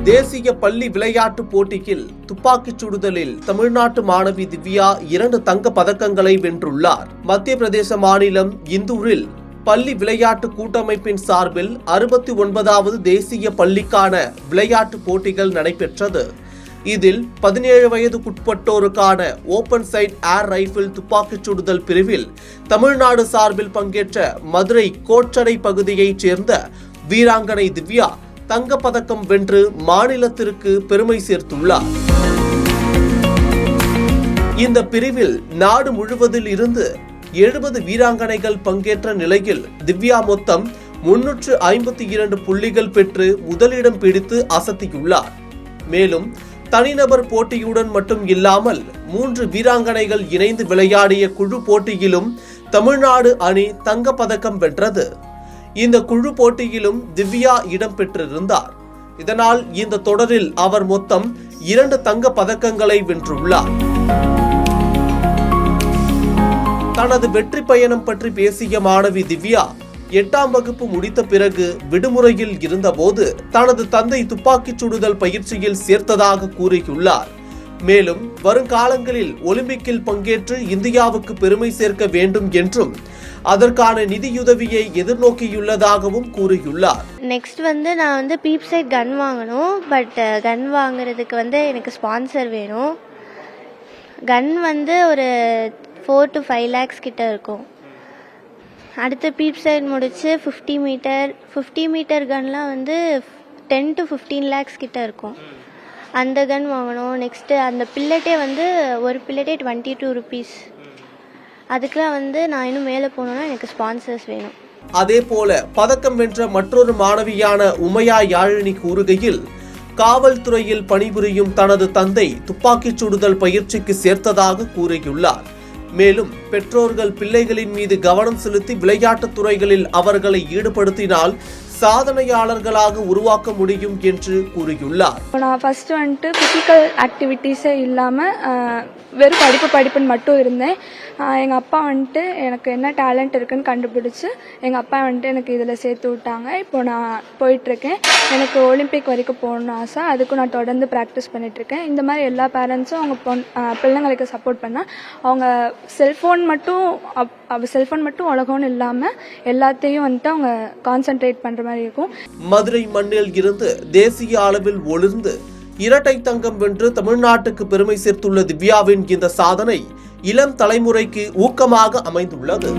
தேசிய பள்ளி விளையாட்டுப் போட்டியில் துப்பாக்கிச் சுடுதலில் தமிழ்நாட்டு மாணவி திவ்யா 2 தங்க பதக்கங்களை வென்றுள்ளார். மத்திய பிரதேச மாநிலம் இந்தூரில் பள்ளி விளையாட்டு கூட்டமைப்பின் சார்பில் 69வது தேசிய பள்ளிக்கான விளையாட்டுப் போட்டிகள் நடைபெற்றது. இதில் 17 வயதுக்குட்பட்டோருக்கான ஓபன் சைட் ஏர் ரைபிள் துப்பாக்கிச் சுடுதல் பிரிவில் தமிழ்நாடு சார்பில் பங்கேற்ற மதுரை கோச்சடை பகுதியைச் சேர்ந்த வீராங்கனை திவ்யா தங்கப்பதக்கம் வென்று மாநிலத்திற்கு பெருமை சேர்த்துள்ளார். இந்த பிரிவில் நாடு முழுவதில் இருந்து 70 வீராங்கனைகள் பங்கேற்ற நிலையில் திவ்யா மொத்தம் 352 புள்ளிகள் பெற்று முதலிடம் பிடித்து அசத்தியுள்ளார். மேலும் தனிநபர் போட்டியுடன் மட்டும் இல்லாமல் 3 வீராங்கனைகள் இணைந்து விளையாடிய குழு போட்டியிலும் தமிழ்நாடு அணி தங்கப்பதக்கம் வென்றது. இந்த குழு போட்டியிலும் திவ்யா இடம் பெற்றிருந்தார். இதனால் இந்த தொடரில் அவர் மொத்தம் 2 தங்க பதக்கங்களை வென்றுள்ளார். தனது வெற்றி பயணம் பற்றி பேசிய மாணவி திவ்யா 8ஆம் வகுப்பு முடித்த பிறகு விடுமுறையில் இருந்தபோது தனது தந்தை துப்பாக்கிச் சுடுதல் பயிற்சியில் சேர்த்ததாக கூறியுள்ளார். மேலும் வருங்காலங்களில் ஒலிம்பிக்கில் பங்கேற்று இந்தியாவுக்கு பெருமை சேர்க்க வேண்டும் என்றும் அதற்கான நிதியுதவியை எதிர்நோக்கியுள்ளதாகவும் கூறியுள்ளார். நெக்ஸ்ட் நான் பீப் சைட் கன் வாங்கணும். பட் கன் வாங்குறதுக்கு எனக்கு ஸ்பான்சர் வேணும். கன் ஒரு 4 to 5 lakhs கிட்ட இருக்கும். அடுத்து பீப் சைட் முடிச்சு 50 மீட்டர் கன்லாம் 10 to 15 lakhs கிட்ட இருக்கும். அந்த கன் வாங்கணும். நெக்ஸ்ட்டு அந்த பில்லட்டே ஒரு பில்லட்டே 22 rupees. அதுக்கெலாம் நான் இன்னும் மேலே போகணுன்னா எனக்கு ஸ்பான்சர்ஸ் வேணும். அதே போல பதக்கம் வென்ற மற்றொரு மாணவியான உமையா யாழினி கூறுகையில், காவல்துறையில் பணிபுரியும் தனது தந்தை துப்பாக்கிச் சுடுதல் பயிற்சிக்கு சேர்த்ததாக கூறியுள்ளார். மேலும் பெற்றோர்கள் பிள்ளைகளின் மீது கவனம் செலுத்தி விளையாட்டுத் துறைகளில் அவர்களை ஈடுபடுத்தினால் சாதனையாளர்களாக உருவாக்க முடியும் என்று கூறியுள்ளார். நான் ஃபர்ஸ்ட் பிசிக்கல் ஆக்டிவிட்டீஸே இல்லாமல் வெறும் படிப்புன்னு மட்டும் இருந்தேன். எங்கள் அப்பா எனக்கு என்ன டேலண்ட் இருக்குன்னு கண்டுபிடிச்சி எங்கள் அப்பா எனக்கு இதில் சேர்த்து விட்டாங்க. இப்போ நான் போயிட்டுருக்கேன். எனக்கு ஒலிம்பிக் வரைக்கும் போகணுன்னு ஆசை. அதுக்கும் நான் தொடர்ந்து ப்ராக்டிஸ் பண்ணிகிட்ருக்கேன். இந்த மாதிரி எல்லா பேரண்ட்ஸும் அவங்க பிள்ளைங்களுக்கு சப்போர்ட் பண்ணால் அவங்க செல்ஃபோன் மட்டும் உலகம்னு இல்லாமல் எல்லாத்தையும் அவங்க கான்சென்ட்ரேட் பண்ணுற மாதிரி இருக்கும். மதுரை மண்ணில் இருந்து தேசிய அளவில் ஒளிர்ந்து 2 தங்கம் வென்று தமிழ்நாட்டுக்கு பெருமை சேர்த்துள்ள திவ்யாவின் இந்த சாதனை இளம் தலைமுறைக்கு ஊக்கமாக அமைந்துள்ளது.